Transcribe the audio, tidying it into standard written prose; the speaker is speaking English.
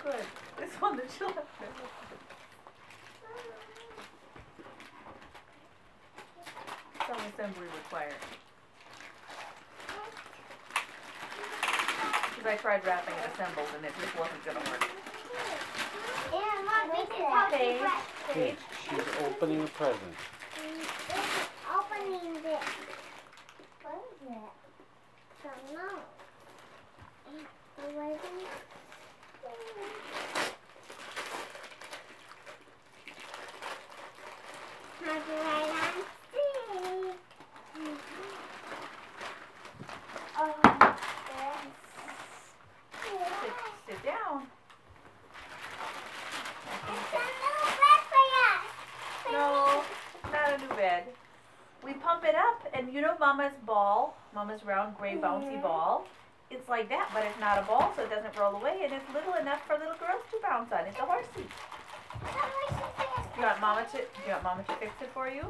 good. This one that you left there. Some assembly required. Because I tried wrapping it assembled and it just wasn't going to work. Yeah, Mom, this is how Paige. Paige. She's opening a present. Opening this. What is it? Don't know. Have you right on stick? Oh, Sit down. it's a new bed for us. No, not a new bed. We pump it up, and you know Mama's ball, Mama's round gray bouncy ball? It's like that, but it's not a ball, so it doesn't roll away, and it's little enough for little girls to bounce on. It's a horsey. Do you want Mama to fix it for you?